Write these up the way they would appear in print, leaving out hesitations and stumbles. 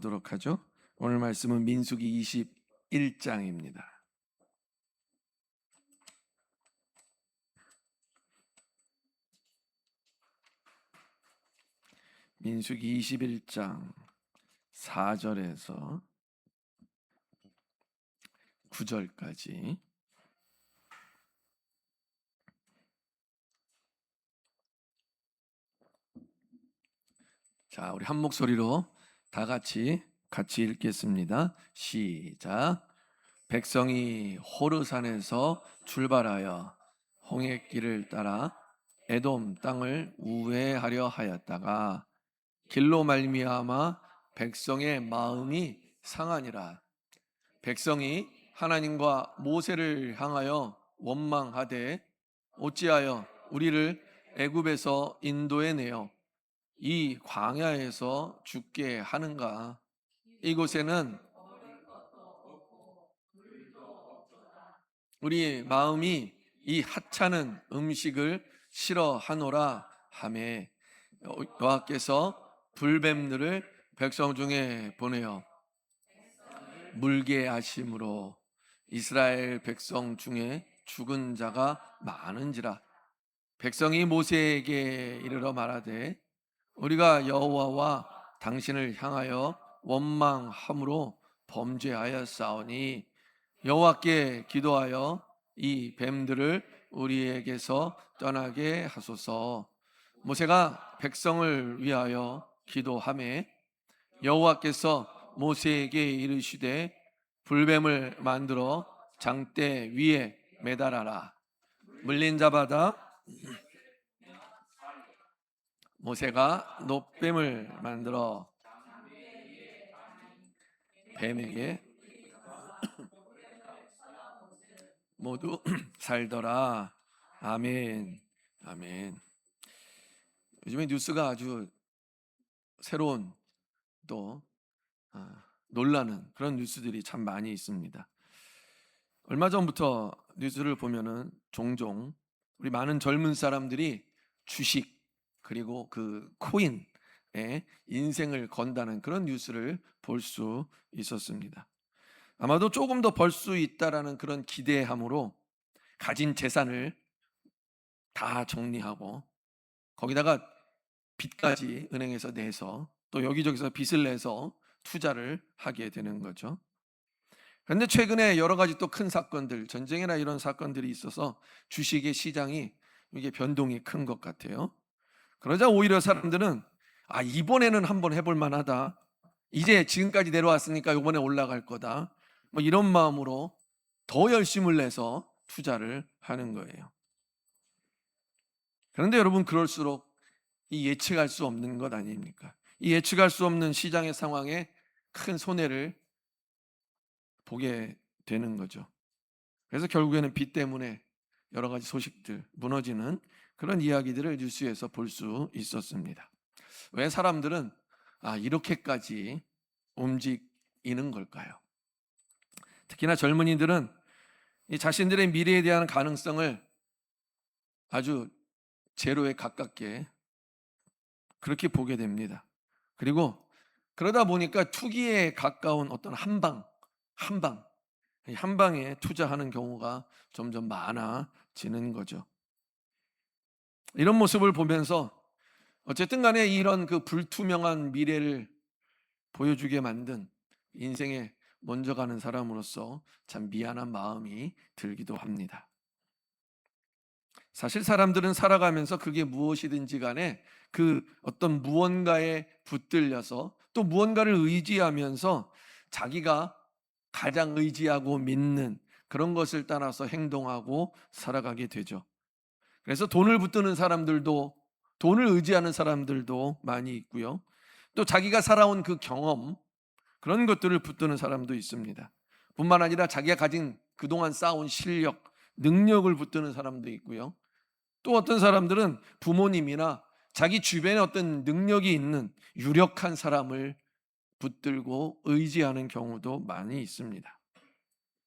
보도록 하죠. 오늘 말씀은 민수기 21장입니다. 민수기 21장 4절에서 9절까지. 자, 우리 한 목소리로 다 같이 읽겠습니다. 시작. 백성이 호르산에서 출발하여 홍해길을 따라 에돔 땅을 우회하려 하였다가 길로 말미암아 백성의 마음이 상하니라. 백성이 하나님과 모세를 향하여 원망하되 어찌하여 우리를 애굽에서 인도해 내어 이 광야에서 죽게 하는가? 이곳에는 우리 마음이 이 하찮은 음식을 싫어하노라 하매 여호와께서 불뱀들을 백성 중에 보내어 물게 하심으로 이스라엘 백성 중에 죽은 자가 많은지라. 백성이 모세에게 이르러 말하되 우리가 여호와와 당신을 향하여 원망함으로 범죄하였사오니 여호와께 기도하여 이 뱀들을 우리에게서 떠나게 하소서. 모세가 백성을 위하여 기도하매 여호와께서 모세에게 이르시되 불뱀을 만들어 장대 위에 매달아라. 물린 자마다 모세가 놋뱀을 만들어 뱀에게 모두 살더라. 아멘. 아멘. 요즘에 뉴스가 아주 새로운 또 놀라는 그런 뉴스들이 참 많이 있습니다. 얼마 전부터 뉴스를 보면은 종종 우리 많은 젊은 사람들이 주식 그리고 그 코인에 인생을 건다는 그런 뉴스를 볼 수 있었습니다. 아마도 조금 더 벌 수 있다라는 그런 기대함으로 가진 재산을 다 정리하고 거기다가 빚까지 은행에서 내서 또 여기저기서 빚을 내서 투자를 하게 되는 거죠. 그런데 최근에 여러 가지 또 큰 사건들, 전쟁이나 이런 사건들이 있어서 주식의 시장이 이게 변동이 큰 것 같아요. 그러자 오히려 사람들은 이번에는 한번 해볼 만하다. 이제 지금까지 내려왔으니까 이번에 올라갈 거다. 뭐 이런 마음으로 더 열심을 내서 투자를 하는 거예요. 그런데 여러분, 그럴수록 이 예측할 수 없는 것 아닙니까? 이 예측할 수 없는 시장의 상황에 큰 손해를 보게 되는 거죠. 그래서 결국에는 빚 때문에 여러 가지 소식들 무너지는 그런 이야기들을 뉴스에서 볼 수 있었습니다. 왜 사람들은 이렇게까지 움직이는 걸까요? 특히나 젊은이들은 이 자신들의 미래에 대한 가능성을 아주 제로에 가깝게 그렇게 보게 됩니다. 그리고 그러다 보니까 투기에 가까운 어떤 한방에 투자하는 경우가 점점 많아지는 거죠. 이런 모습을 보면서 어쨌든 간에 이런 그 불투명한 미래를 보여주게 만든 인생에 먼저 가는 사람으로서 참 미안한 마음이 들기도 합니다. 사실 사람들은 살아가면서 그게 무엇이든지 간에 그 어떤 무언가에 붙들려서 또 무언가를 의지하면서 자기가 가장 의지하고 믿는 그런 것을 따라서 행동하고 살아가게 되죠. 그래서 돈을 붙드는 사람들도, 돈을 의지하는 사람들도 많이 있고요. 또 자기가 살아온 그 경험, 그런 것들을 붙드는 사람도 있습니다. 뿐만 아니라 자기가 가진 그동안 쌓아온 실력, 능력을 붙드는 사람도 있고요. 또 어떤 사람들은 부모님이나 자기 주변에 어떤 능력이 있는 유력한 사람을 붙들고 의지하는 경우도 많이 있습니다.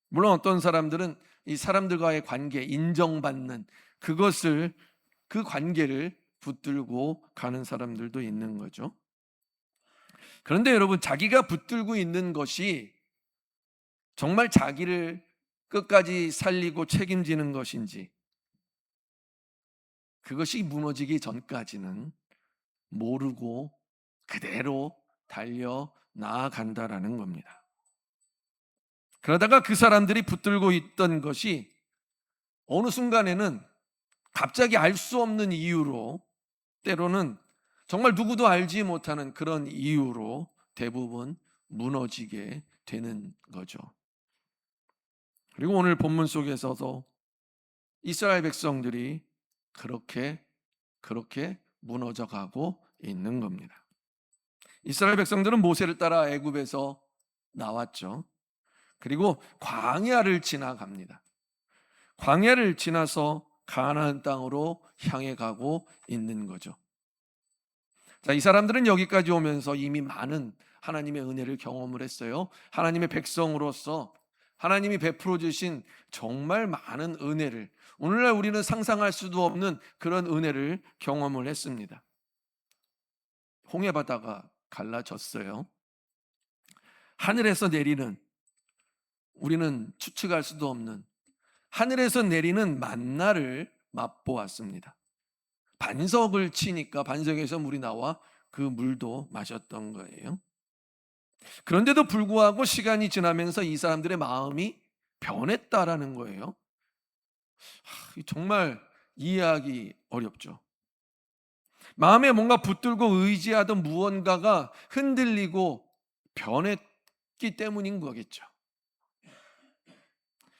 물론 어떤 사람들은 이 사람들과의 관계, 인정받는 그 관계를 붙들고 가는 사람들도 있는 거죠. 그런데 여러분, 자기가 붙들고 있는 것이 정말 자기를 끝까지 살리고 책임지는 것인지, 그것이 무너지기 전까지는 모르고 그대로 달려 나아간다라는 겁니다. 그러다가 그 사람들이 붙들고 있던 것이 어느 순간에는 갑자기 알 수 없는 이유로, 때로는 정말 누구도 알지 못하는 그런 이유로 대부분 무너지게 되는 거죠. 그리고 오늘 본문 속에서도 이스라엘 백성들이 그렇게 무너져 가고 있는 겁니다. 이스라엘 백성들은 모세를 따라 애굽에서 나왔죠. 그리고 광야를 지나갑니다. 광야를 지나서 가나안 땅으로 향해 가고 있는 거죠. 자, 이 사람들은 여기까지 오면서 이미 많은 하나님의 은혜를 경험을 했어요. 하나님의 백성으로서 하나님이 베풀어 주신 정말 많은 은혜를, 오늘날 우리는 상상할 수도 없는 그런 은혜를 경험을 했습니다. 홍해 바다가 갈라졌어요. 하늘에서 내리는, 우리는 추측할 수도 없는 하늘에서 내리는 만나를 맛보았습니다. 반석을 치니까 반석에서 물이 나와 그 물도 마셨던 거예요. 그런데도 불구하고 시간이 지나면서 이 사람들의 마음이 변했다라는 거예요. 정말 이해하기 어렵죠. 마음에 뭔가 붙들고 의지하던 무언가가 흔들리고 변했기 때문인 거겠죠.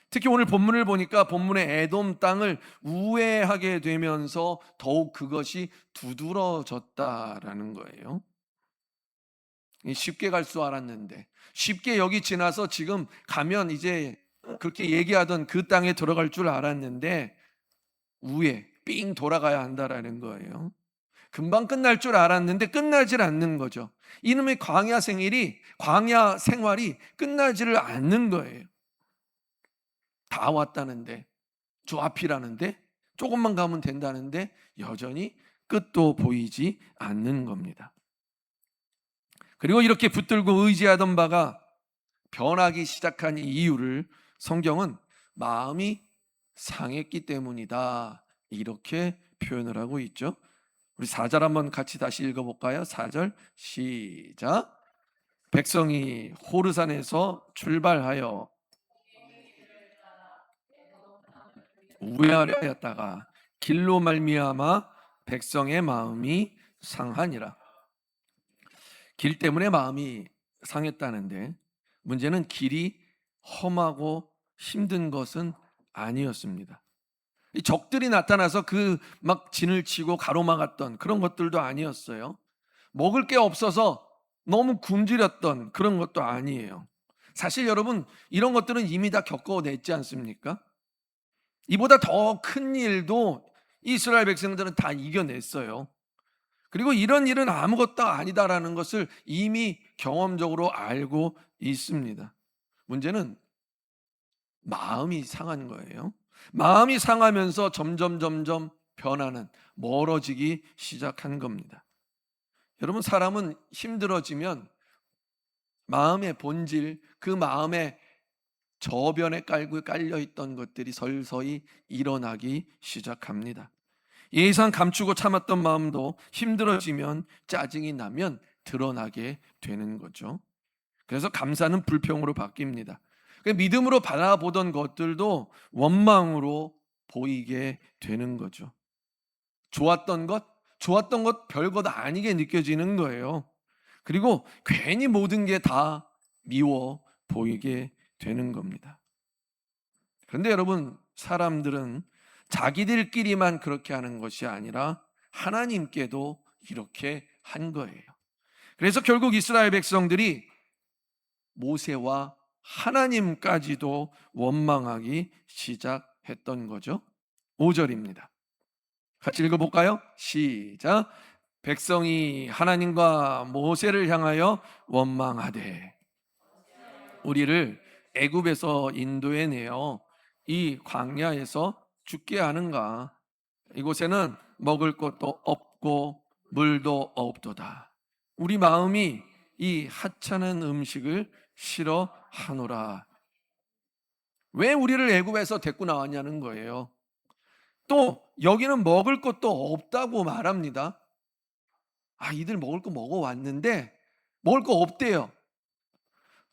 특히 오늘 본문을 보니까 본문의 에돔 땅을 우회하게 되면서 더욱 그것이 두드러졌다라는 거예요. 쉽게 갈 줄 알았는데, 쉽게 여기 지나서 지금 가면 이제 그렇게 얘기하던 그 땅에 들어갈 줄 알았는데 우회, 삥 돌아가야 한다라는 거예요. 금방 끝날 줄 알았는데 끝나질 않는 거죠. 이놈의 광야 생활이 끝나지를 않는 거예요. 다 왔다는데, 저 앞이라는데, 조금만 가면 된다는데 여전히 끝도 보이지 않는 겁니다. 그리고 이렇게 붙들고 의지하던 바가 변하기 시작한 이유를 성경은 마음이 상했기 때문이다, 이렇게 표현을 하고 있죠. 우리 4절 한번 같이 다시 읽어볼까요? 4절 시작. 백성이 호르산에서 출발하여 우회하려 하였다가 길로 말미암아 백성의 마음이 상하니라. 길 때문에 마음이 상했다는데, 문제는 길이 험하고 힘든 것은 아니었습니다. 이 적들이 나타나서 그 막 진을 치고 가로막았던 그런 것들도 아니었어요. 먹을 게 없어서 너무 굶주렸던 그런 것도 아니에요. 사실 여러분, 이런 것들은 이미 다 겪어냈지 않습니까? 이보다 더 큰 일도 이스라엘 백성들은 다 이겨냈어요. 그리고 이런 일은 아무것도 아니다라는 것을 이미 경험적으로 알고 있습니다. 문제는 마음이 상한 거예요. 마음이 상하면서 점점 변하는, 멀어지기 시작한 겁니다. 여러분, 사람은 힘들어지면 마음의 본질, 그 마음의 저변에 깔려 있던 것들이 서서히 일어나기 시작합니다. 예상 감추고 참았던 마음도 힘들어지면, 짜증이 나면 드러나게 되는 거죠. 그래서 감사는 불평으로 바뀝니다. 믿음으로 바라보던 것들도 원망으로 보이게 되는 거죠. 좋았던 것 별것 아니게 느껴지는 거예요. 그리고 괜히 모든 게 다 미워 보이게 되는 겁니다. 그런데 여러분, 사람들은 자기들끼리만 그렇게 하는 것이 아니라 하나님께도 이렇게 한 거예요. 그래서 결국 이스라엘 백성들이 모세와 하나님까지도 원망하기 시작했던 거죠. 5절입니다. 같이 읽어볼까요? 시작. 백성이 하나님과 모세를 향하여 원망하되, 우리를 애굽에서 인도해 내어 이 광야에서 죽게 하는가? 이곳에는 먹을 것도 없고 물도 없도다. 우리 마음이 이 하찮은 음식을 싫어하노라. 왜 우리를 애굽에서 데리고 나왔냐는 거예요. 또 여기는 먹을 것도 없다고 말합니다. 이들 먹을 거 먹어왔는데 먹을 거 없대요.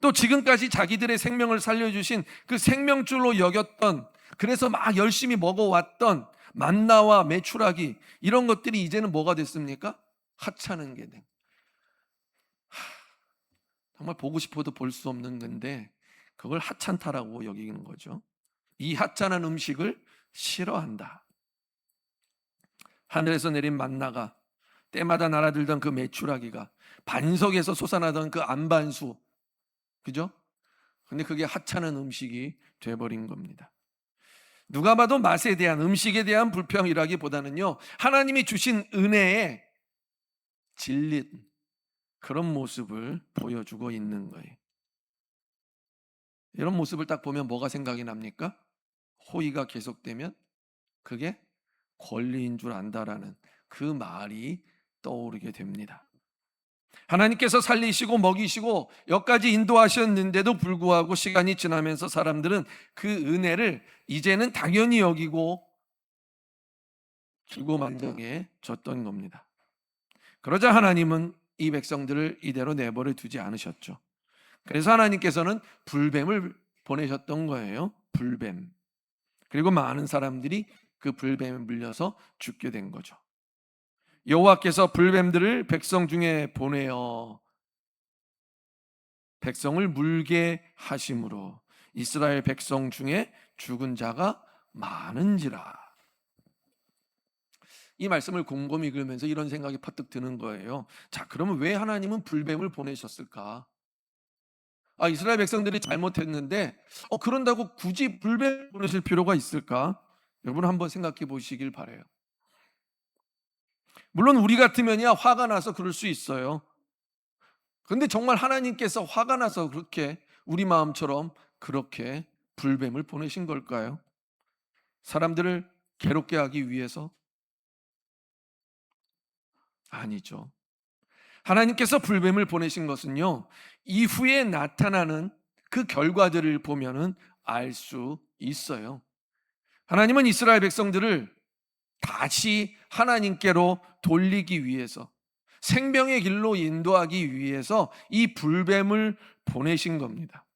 또 지금까지 자기들의 생명을 살려주신 그 생명줄로 여겼던, 그래서 막 열심히 먹어왔던 만나와 메추라기, 이런 것들이 이제는 뭐가 됐습니까? 하찮은 게 된. 정말 보고 싶어도 볼 수 없는 건데 그걸 하찮다라고 여기는 거죠. 이 하찮은 음식을 싫어한다. 하늘에서 내린 만나가, 때마다 날아들던 그 메추라기가, 반석에서 솟아나던 그 안반수, 그죠? 근데 그게 하찮은 음식이 돼버린 겁니다. 누가 봐도 맛에 대한, 음식에 대한 불평이라기보다는요, 하나님이 주신 은혜에 질린 그런 모습을 보여주고 있는 거예요. 이런 모습을 딱 보면 뭐가 생각이 납니까? 호의가 계속되면 그게 권리인 줄 안다라는 그 말이 떠오르게 됩니다. 하나님께서 살리시고 먹이시고 여기까지 인도하셨는데도 불구하고 시간이 지나면서 사람들은 그 은혜를 이제는 당연히 여기고 기고만장해 졌던 겁니다. 그러자 하나님은 이 백성들을 이대로 내버려 두지 않으셨죠. 그래서 하나님께서는 불뱀을 보내셨던 거예요. 불뱀. 그리고 많은 사람들이 그 불뱀에 물려서 죽게 된 거죠. 여호와께서 불뱀들을 백성 중에 보내어 백성을 물게 하심으로 이스라엘 백성 중에 죽은 자가 많은지라. 이 말씀을 곰곰이 읽으면서 이런 생각이 퍼뜩 드는 거예요. 자, 그러면 왜 하나님은 불뱀을 보내셨을까? 이스라엘 백성들이 잘못했는데 그런다고 굳이 불뱀을 보내실 필요가 있을까? 여러분 한번 생각해 보시길 바라요. 물론 우리 같으면야 화가 나서 그럴 수 있어요. 그런데 정말 하나님께서 화가 나서 그렇게 우리 마음처럼 그렇게 불뱀을 보내신 걸까요? 사람들을 괴롭게 하기 위해서? 아니죠. 하나님께서 불뱀을 보내신 것은요, 이후에 나타나는 그 결과들을 보면은 알 수 있어요. 하나님은 이스라엘 백성들을 다시 하나님께로 돌리기 위해서, 생명의 길로 인도하기 위해서 이 불뱀을 보내신 겁니다.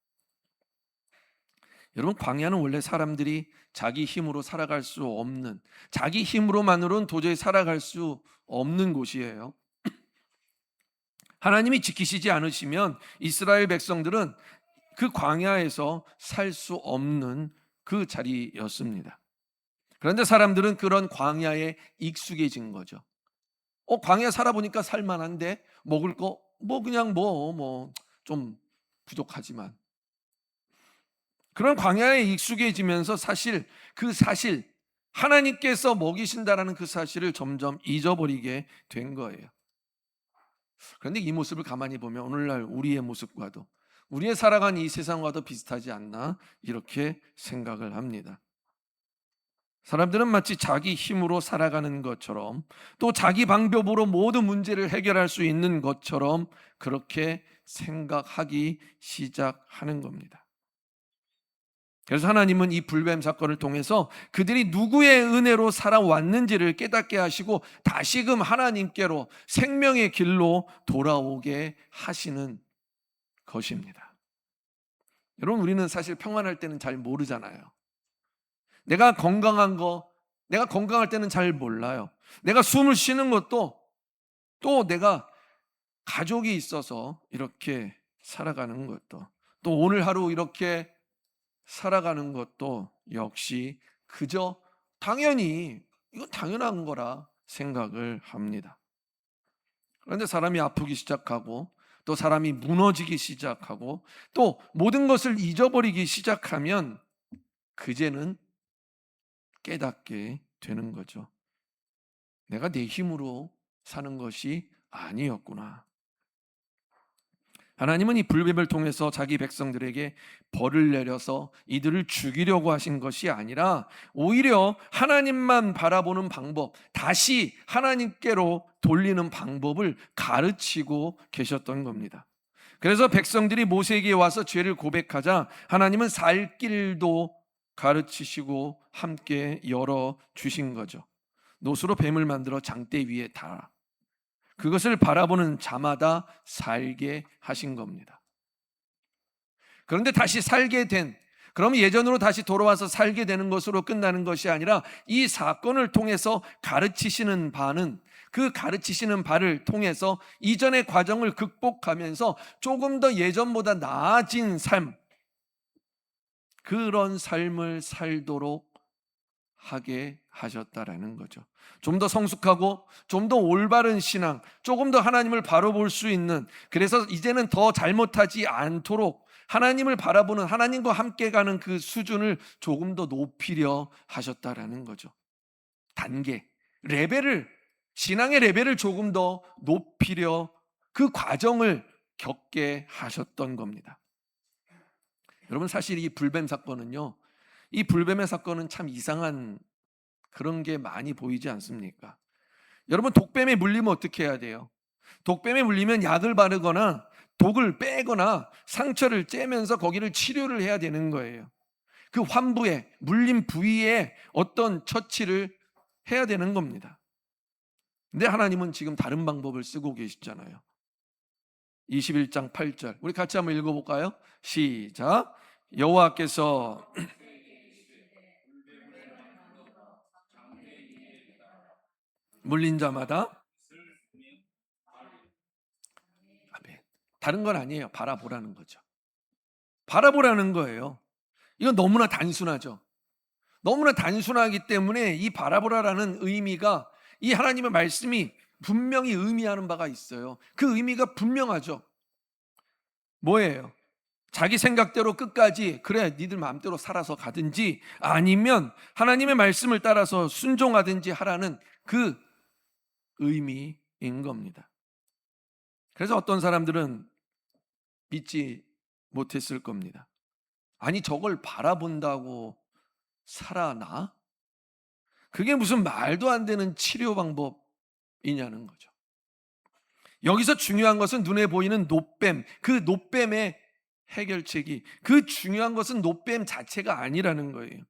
여러분, 광야는 원래 사람들이 자기 힘으로 살아갈 수 없는, 자기 힘으로만으로는 도저히 살아갈 수 없는 곳이에요. 하나님이 지키시지 않으시면 이스라엘 백성들은 그 광야에서 살 수 없는 그 자리였습니다. 그런데 사람들은 그런 광야에 익숙해진 거죠. 광야 살아보니까 살만한데 먹을 거 그냥 좀 부족하지만, 그런 광야에 익숙해지면서 사실 하나님께서 먹이신다라는 그 사실을 점점 잊어버리게 된 거예요. 그런데 이 모습을 가만히 보면 오늘날 우리의 모습과도, 우리의 살아간 이 세상과도 비슷하지 않나, 이렇게 생각을 합니다. 사람들은 마치 자기 힘으로 살아가는 것처럼, 또 자기 방법으로 모든 문제를 해결할 수 있는 것처럼 그렇게 생각하기 시작하는 겁니다. 그래서 하나님은 이 불뱀 사건을 통해서 그들이 누구의 은혜로 살아왔는지를 깨닫게 하시고 다시금 하나님께로, 생명의 길로 돌아오게 하시는 것입니다. 여러분, 우리는 사실 평안할 때는 잘 모르잖아요. 내가 건강할 때는 잘 몰라요. 내가 숨을 쉬는 것도, 또 내가 가족이 있어서 이렇게 살아가는 것도, 또 오늘 하루 이렇게 살아가는 것도 역시 그저 당연히 이건 당연한 거라 생각을 합니다. 그런데 사람이 아프기 시작하고, 또 사람이 무너지기 시작하고, 또 모든 것을 잊어버리기 시작하면 그제는 깨닫게 되는 거죠. 내가 내 힘으로 사는 것이 아니었구나. 하나님은 이 불뱀을 통해서 자기 백성들에게 벌을 내려서 이들을 죽이려고 하신 것이 아니라 오히려 하나님만 바라보는 방법, 다시 하나님께로 돌리는 방법을 가르치고 계셨던 겁니다. 그래서 백성들이 모세에게 와서 죄를 고백하자 하나님은 살 길도 가르치시고 함께 열어 주신 거죠. 노수로 뱀을 만들어 장대 위에 달아 그것을 바라보는 자마다 살게 하신 겁니다. 그런데 다시 살게 된, 그럼 예전으로 다시 돌아와서 살게 되는 것으로 끝나는 것이 아니라 이 사건을 통해서 가르치시는 바는, 그 가르치시는 바를 통해서 이전의 과정을 극복하면서 조금 더 예전보다 나아진 삶, 그런 삶을 살도록 하게 하셨다라는 거죠. 좀 더 성숙하고 좀 더 올바른 신앙, 조금 더 하나님을 바로 볼 수 있는, 그래서 이제는 더 잘못하지 않도록 하나님을 바라보는, 하나님과 함께 가는 그 수준을 조금 더 높이려 하셨다라는 거죠. 단계, 레벨을, 신앙의 레벨을 조금 더 높이려 그 과정을 겪게 하셨던 겁니다. 여러분, 사실 이 불뱀 사건은요, 이 불뱀의 사건은 참 이상한 그런 게 많이 보이지 않습니까? 여러분, 독뱀에 물리면 어떻게 해야 돼요? 독뱀에 물리면 약을 바르거나 독을 빼거나 상처를 째면서 거기를 치료를 해야 되는 거예요. 그 환부에, 물린 부위에 어떤 처치를 해야 되는 겁니다. 근데 하나님은 지금 다른 방법을 쓰고 계시잖아요. 21장 8절 우리 같이 한번 읽어볼까요? 시작. 여호와께서 물린 자마다, 아멘. 다른 건 아니에요. 바라보라는 거죠. 바라보라는 거예요. 이건 너무나 단순하죠. 너무나 단순하기 때문에 이 바라보라라는 의미가, 이 하나님의 말씀이 분명히 의미하는 바가 있어요. 그 의미가 분명하죠. 뭐예요? 자기 생각대로 끝까지 그래 니들 마음대로 살아서 가든지, 아니면 하나님의 말씀을 따라서 순종하든지 하라는 그 의미인 겁니다. 그래서 어떤 사람들은 믿지 못했을 겁니다. 아니, 저걸 바라본다고 살아나? 그게 무슨 말도 안 되는 치료 방법이냐는 거죠. 여기서 중요한 것은 눈에 보이는 노뱀, 그 노뱀의 해결책이, 그 중요한 것은 노뱀 자체가 아니라는 거예요.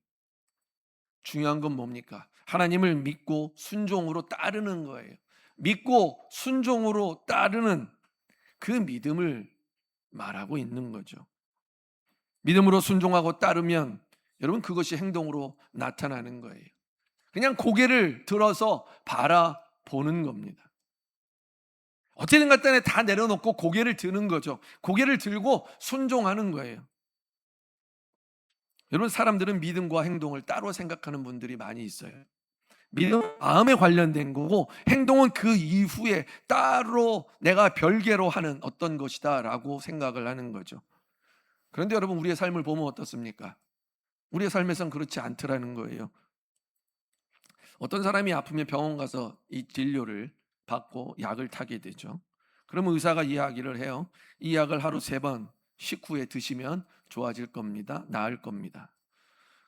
중요한 건 뭡니까? 하나님을 믿고 순종으로 따르는 거예요. 믿고 순종으로 따르는 그 믿음을 말하고 있는 거죠. 믿음으로 순종하고 따르면 여러분, 그것이 행동으로 나타나는 거예요. 그냥 고개를 들어서 바라보는 겁니다. 어쨌든 간에 다 내려놓고 고개를 드는 거죠. 고개를 들고 순종하는 거예요. 여러분, 사람들은 믿음과 행동을 따로 생각하는 분들이 많이 있어요. 믿음은 마음에 관련된 거고 행동은 그 이후에 따로 내가 별개로 하는 어떤 것이다 라고 생각을 하는 거죠. 그런데 여러분, 우리의 삶을 보면 어떻습니까? 우리의 삶에선 그렇지 않더라는 거예요. 어떤 사람이 아프면 병원 가서 이 진료를 받고 약을 타게 되죠. 그러면 의사가 이야기를 해요. 이 약을 하루 3번 식후에 드시면 좋아질 겁니다. 나을 겁니다.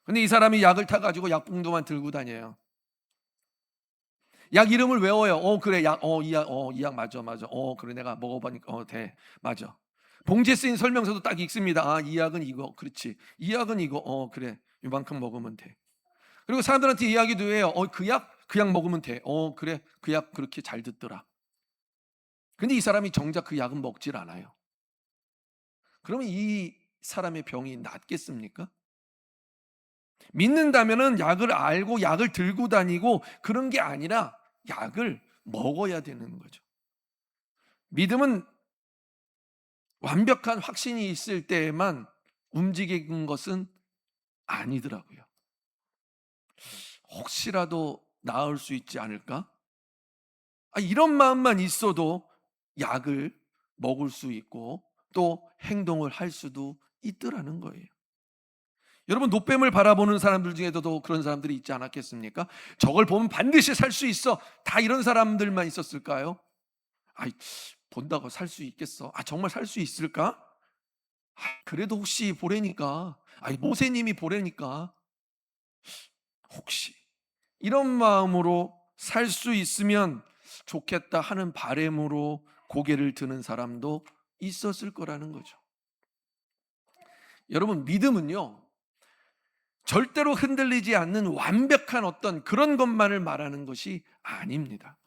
근데 이 사람이 약을 타가지고 약봉도만 들고 다녀요. 약 이름을 외워요. 그래, 이 약 맞아. 그래, 내가 먹어보니까 돼, 맞아. 봉지에 쓰인 설명서도 딱 읽습니다. 이 약은 이거, 그렇지. 이 약은 이거, 그래, 이만큼 먹으면 돼. 그리고 사람들한테 이야기도 해요. 그 약 먹으면 돼. 그래, 그 약 그렇게 잘 듣더라. 근데 이 사람이 정작 그 약은 먹질 않아요. 그러면 이 사람의 병이 낫겠습니까? 믿는다면은 약을 알고 약을 들고 다니고 그런 게 아니라 약을 먹어야 되는 거죠. 믿음은 완벽한 확신이 있을 때에만 움직이는 것은 아니더라고요. 혹시라도 나을 수 있지 않을까? 이런 마음만 있어도 약을 먹을 수 있고 또 행동을 할 수도 있더라는 거예요. 여러분, 노뱀을 바라보는 사람들 중에도 그런 사람들이 있지 않았겠습니까? 저걸 보면 반드시 살 수 있어. 다 이런 사람들만 있었을까요? 본다고 살 수 있겠어? 정말 살 수 있을까? 그래도 혹시 보래니까, 모세님이 보래니까 혹시 이런 마음으로 살 수 있으면 좋겠다 하는 바람으로 고개를 드는 사람도 있었을 거라는 거죠. 여러분, 믿음은요, 절대로 흔들리지 않는 완벽한 어떤 그런 것만을 말하는 것이 아닙니다.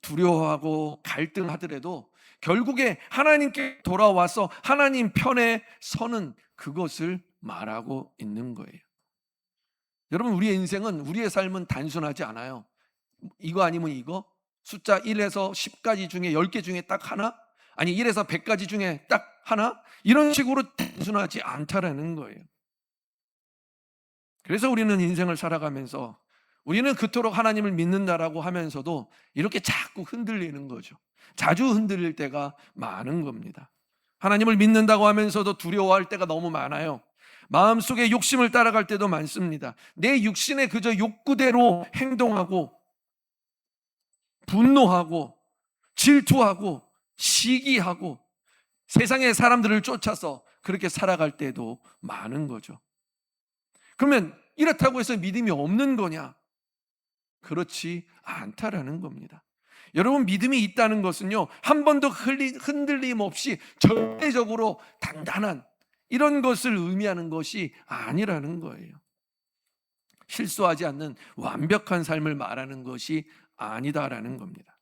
두려워하고 갈등하더라도 결국에 하나님께 돌아와서 하나님 편에 서는 그것을 말하고 있는 거예요. 여러분, 우리의 인생은, 우리의 삶은 단순하지 않아요. 이거 아니면 이거, 숫자 1에서 10가지 중에 10개 중에 딱 하나, 아니 1에서 100가지 중에 딱 하나, 이런 식으로 단순하지 않다라는 거예요. 그래서 우리는 인생을 살아가면서 우리는 그토록 하나님을 믿는다라고 하면서도 이렇게 자꾸 흔들리는 거죠. 자주 흔들릴 때가 많은 겁니다. 하나님을 믿는다고 하면서도 두려워할 때가 너무 많아요. 마음속에 욕심을 따라갈 때도 많습니다. 내 육신의 그저 욕구대로 행동하고 분노하고 질투하고 시기하고 세상의 사람들을 쫓아서 그렇게 살아갈 때도 많은 거죠. 그러면 이렇다고 해서 믿음이 없는 거냐? 그렇지 않다라는 겁니다. 여러분, 믿음이 있다는 것은요, 한 번도 흔들림 없이 절대적으로 단단한 이런 것을 의미하는 것이 아니라는 거예요. 실수하지 않는 완벽한 삶을 말하는 것이 아니다라는 겁니다.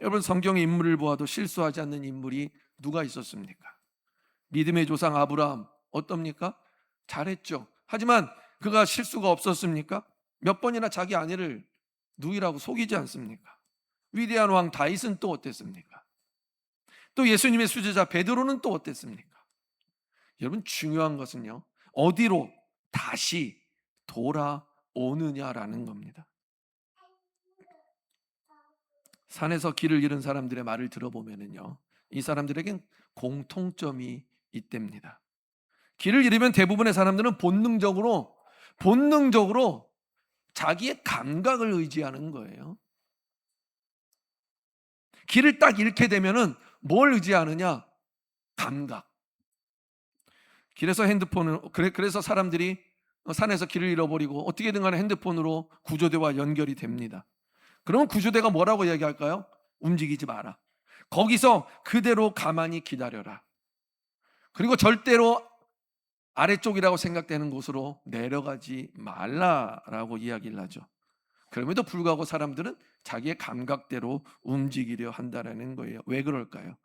여러분, 성경의 인물을 보아도 실수하지 않는 인물이 누가 있었습니까? 믿음의 조상 아브라함 어떻습니까? 잘했죠. 하지만 그가 실수가 없었습니까? 몇 번이나 자기 아내를 누이라고 속이지 않습니까? 위대한 왕 다윗은 또 어땠습니까? 또 예수님의 수제자 베드로는 또 어땠습니까? 여러분, 중요한 것은요, 어디로 다시 돌아오느냐라는 겁니다. 산에서 길을 잃은 사람들의 말을 들어보면요, 이 사람들에겐 공통점이 있답니다. 길을 잃으면 대부분의 사람들은 본능적으로 자기의 감각을 의지하는 거예요. 길을 딱 잃게 되면은 뭘 의지하느냐? 감각. 길에서 그래서 사람들이 산에서 길을 잃어버리고 어떻게든 간에 핸드폰으로 구조대와 연결이 됩니다. 그러면 구조대가 뭐라고 이야기할까요? 움직이지 마라. 거기서 그대로 가만히 기다려라. 그리고 절대로 아래쪽이라고 생각되는 곳으로 내려가지 말라라고 이야기를 하죠. 그럼에도 불구하고 사람들은 자기의 감각대로 움직이려 한다는 거예요. 왜 그럴까요?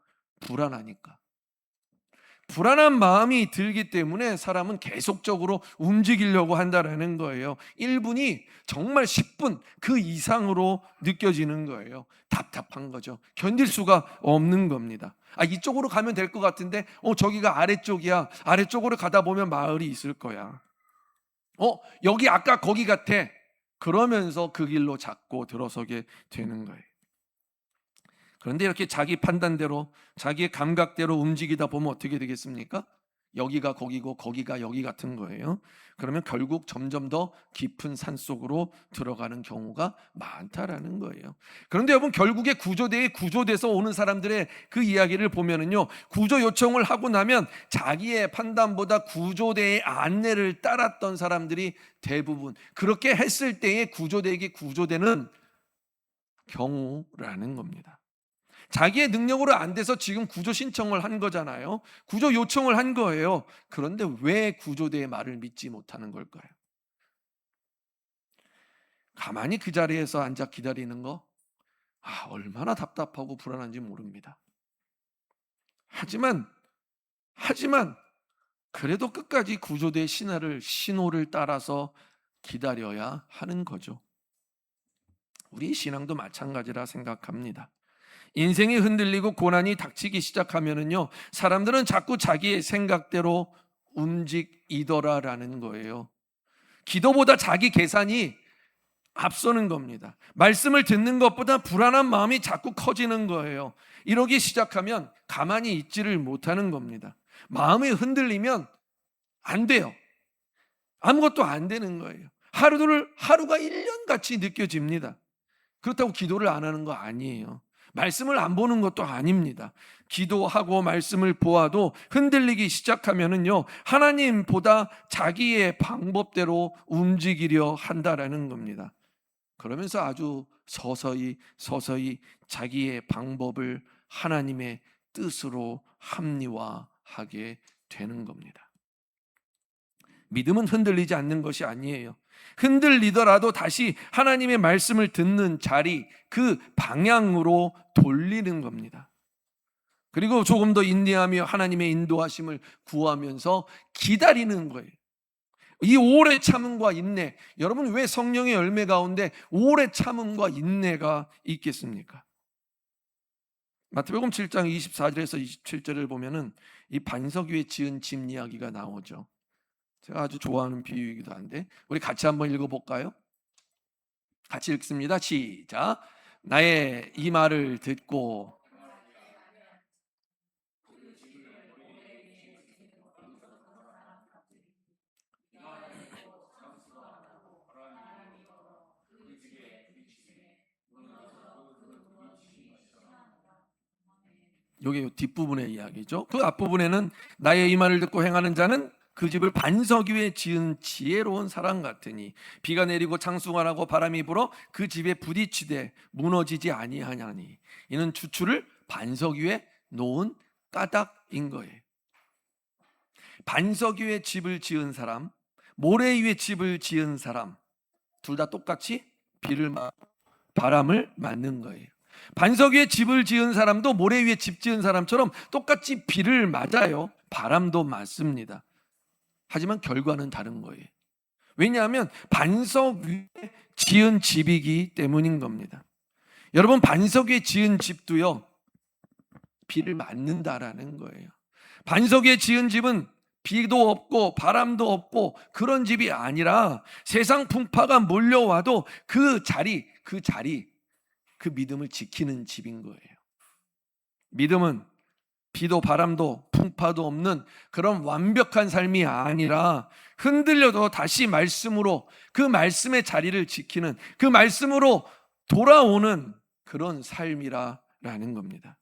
불안하니까. 불안한 마음이 들기 때문에 사람은 계속적으로 움직이려고 한다는 거예요. 1분이 정말 10분 그 이상으로 느껴지는 거예요. 답답한 거죠. 견딜 수가 없는 겁니다. 이쪽으로 가면 될 것 같은데 저기가 아래쪽이야. 아래쪽으로 가다 보면 마을이 있을 거야. 여기 아까 거기 같아. 그러면서 그 길로 자꾸 들어서게 되는 거예요. 그런데 이렇게 자기 판단대로 자기의 감각대로 움직이다 보면 어떻게 되겠습니까? 여기가 거기고 거기가 여기 같은 거예요. 그러면 결국 점점 더 깊은 산속으로 들어가는 경우가 많다라는 거예요. 그런데 여러분, 결국에 구조대에 구조돼서 오는 사람들의 그 이야기를 보면은요, 구조 요청을 하고 나면 자기의 판단보다 구조대의 안내를 따랐던 사람들이 대부분 그렇게 했을 때에 구조대에게 구조되는 경우라는 겁니다. 자기의 능력으로 안 돼서 지금 구조 신청을 한 거잖아요. 구조 요청을 한 거예요. 그런데 왜 구조대의 말을 믿지 못하는 걸까요? 가만히 그 자리에서 앉아 기다리는 거, 얼마나 답답하고 불안한지 모릅니다. 하지만 그래도 끝까지 구조대의 신호를 따라서 기다려야 하는 거죠. 우리 신앙도 마찬가지라 생각합니다. 인생이 흔들리고 고난이 닥치기 시작하면은요, 사람들은 자꾸 자기의 생각대로 움직이더라라는 거예요. 기도보다 자기 계산이 앞서는 겁니다. 말씀을 듣는 것보다 불안한 마음이 자꾸 커지는 거예요. 이러기 시작하면 가만히 있지를 못하는 겁니다. 마음이 흔들리면 안 돼요. 아무것도 안 되는 거예요. 하루가 1년같이 느껴집니다. 그렇다고 기도를 안 하는 거 아니에요. 말씀을 안 보는 것도 아닙니다. 기도하고 말씀을 보아도 흔들리기 시작하면은요, 하나님보다 자기의 방법대로 움직이려 한다라는 겁니다. 그러면서 아주 서서히 자기의 방법을 하나님의 뜻으로 합리화하게 되는 겁니다. 믿음은 흔들리지 않는 것이 아니에요. 흔들리더라도 다시 하나님의 말씀을 듣는 자리, 그 방향으로 돌리는 겁니다. 그리고 조금 더 인내하며 하나님의 인도하심을 구하면서 기다리는 거예요. 이 오래 참음과 인내, 여러분 왜 성령의 열매 가운데 오래 참음과 인내가 있겠습니까? 마태복음 7장 24절에서 27절을 보면은 이 반석 위에 지은 집 이야기가 나오죠. 제가 아주 좋아하는 비유이기도 한데 우리 같이 한번 읽어볼까요? 같이 읽습니다. 시작. 나의 이 말을 듣고 요게 뒷부분의 이야기죠. 그 앞부분에는 나의 이 말을 듣고 행하는 자는 그 집을 반석 위에 지은 지혜로운 사람 같으니 비가 내리고 창수가 나고 바람이 불어 그 집에 부딪히되 무너지지 아니하냐니 이는 주추를 반석 위에 놓은 까닭인 거예요. 반석 위에 집을 지은 사람, 모래 위에 집을 지은 사람 둘 다 똑같이 비를 맞고 바람을 맞는 거예요. 반석 위에 집을 지은 사람도 모래 위에 집 지은 사람처럼 똑같이 비를 맞아요. 바람도 맞습니다. 하지만 결과는 다른 거예요. 왜냐하면 반석 위에 지은 집이기 때문인 겁니다. 여러분, 반석 위에 지은 집도요, 비를 맞는다라는 거예요. 반석 위에 지은 집은 비도 없고 바람도 없고 그런 집이 아니라 세상 풍파가 몰려와도 그 자리 그 믿음을 지키는 집인 거예요. 믿음은 비도 바람도 풍파도 없는 그런 완벽한 삶이 아니라 흔들려도 다시 말씀으로 그 말씀의 자리를 지키는, 그 말씀으로 돌아오는 그런 삶이라는 겁니다.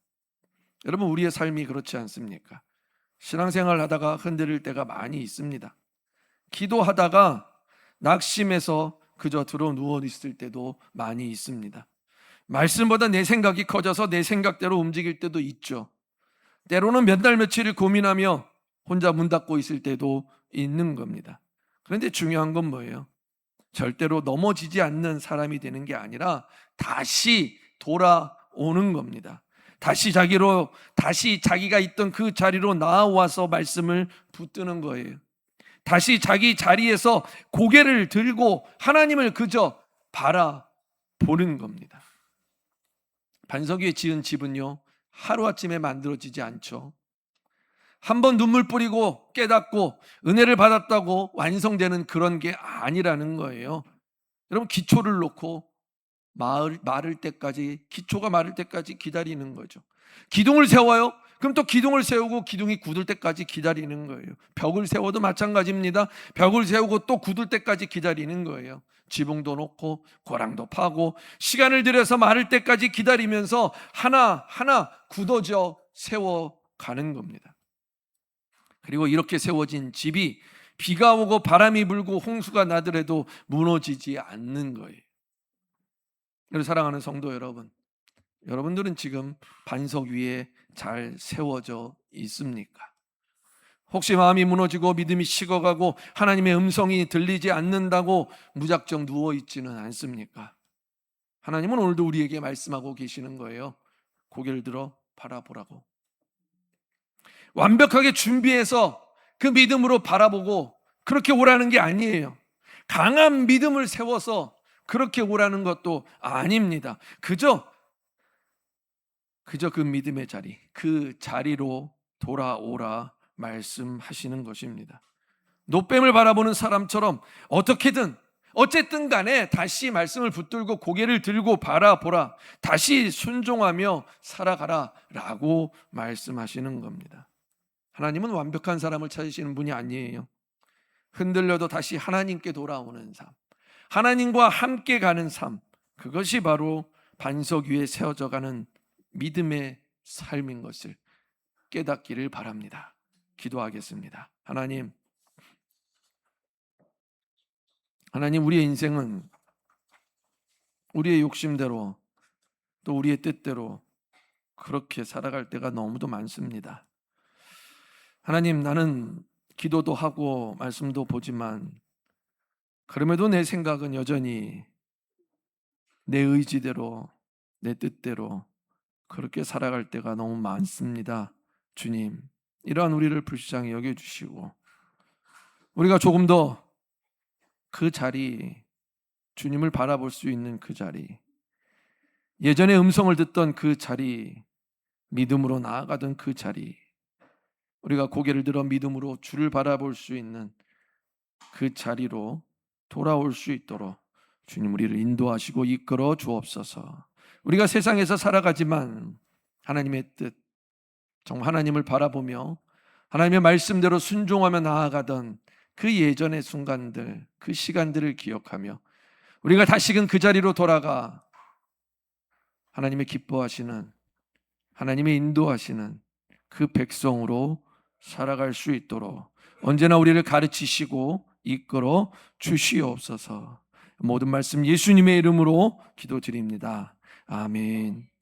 여러분, 우리의 삶이 그렇지 않습니까? 신앙생활 하다가 흔들릴 때가 많이 있습니다. 기도하다가 낙심해서 그저 들어 누워 있을 때도 많이 있습니다. 말씀보다 내 생각이 커져서 내 생각대로 움직일 때도 있죠. 때로는 몇 달 며칠을 고민하며 혼자 문 닫고 있을 때도 있는 겁니다. 그런데 중요한 건 뭐예요? 절대로 넘어지지 않는 사람이 되는 게 아니라 다시 돌아오는 겁니다. 다시 자기가 있던 그 자리로 나와서 말씀을 붙드는 거예요. 다시 자기 자리에서 고개를 들고 하나님을 그저 바라보는 겁니다. 반석 위에 지은 집은요, 하루아침에 만들어지지 않죠. 한번 눈물 뿌리고 깨닫고 은혜를 받았다고 완성되는 그런 게 아니라는 거예요. 여러분, 기초를 놓고 기초가 마를 때까지 기다리는 거죠. 기둥을 세워요? 그럼 또 기둥을 세우고 기둥이 굳을 때까지 기다리는 거예요. 벽을 세워도 마찬가지입니다. 벽을 세우고 또 굳을 때까지 기다리는 거예요. 지붕도 놓고 고랑도 파고 시간을 들여서 마를 때까지 기다리면서 하나하나 굳어져 세워가는 겁니다. 그리고 이렇게 세워진 집이 비가 오고 바람이 불고 홍수가 나더라도 무너지지 않는 거예요. 사랑하는 성도 여러분, 여러분들은 지금 반석 위에 잘 세워져 있습니까? 혹시 마음이 무너지고 믿음이 식어가고 하나님의 음성이 들리지 않는다고 무작정 누워있지는 않습니까? 하나님은 오늘도 우리에게 말씀하고 계시는 거예요. 고개를 들어 바라보라고. 완벽하게 준비해서 그 믿음으로 바라보고 그렇게 오라는 게 아니에요. 강한 믿음을 세워서 그렇게 오라는 것도 아닙니다. 그저 그 믿음의 자리, 그 자리로 돌아오라 말씀하시는 것입니다. 노뱀을 바라보는 사람처럼 어쨌든 간에 다시 말씀을 붙들고 고개를 들고 바라보라, 다시 순종하며 살아가라 라고 말씀하시는 겁니다. 하나님은 완벽한 사람을 찾으시는 분이 아니에요. 흔들려도 다시 하나님께 돌아오는 삶, 하나님과 함께 가는 삶, 그것이 바로 반석 위에 세워져가는 믿음의 삶인 것을 깨닫기를 바랍니다. 기도하겠습니다. 하나님, 우리의 인생은 우리의 욕심대로 또 우리의 뜻대로 그렇게 살아갈 때가 너무도 많습니다. 하나님, 나는 기도도 하고 말씀도 보지만 그럼에도 내 생각은 여전히 내 의지대로, 내 뜻대로 그렇게 살아갈 때가 너무 많습니다. 주님, 이러한 우리를 불쌍히 여겨주시고 우리가 조금 더 그 자리, 주님을 바라볼 수 있는 그 자리, 예전에 음성을 듣던 그 자리, 믿음으로 나아가던 그 자리, 우리가 고개를 들어 믿음으로 주를 바라볼 수 있는 그 자리로 돌아올 수 있도록 주님 우리를 인도하시고 이끌어 주옵소서. 우리가 세상에서 살아가지만 하나님의 뜻, 정말 하나님을 바라보며 하나님의 말씀대로 순종하며 나아가던 그 예전의 순간들, 그 시간들을 기억하며 우리가 다시금 그 자리로 돌아가 하나님의 기뻐하시는, 하나님의 인도하시는 그 백성으로 살아갈 수 있도록 언제나 우리를 가르치시고 이끌어 주시옵소서. 모든 말씀 예수님의 이름으로 기도드립니다. 아멘.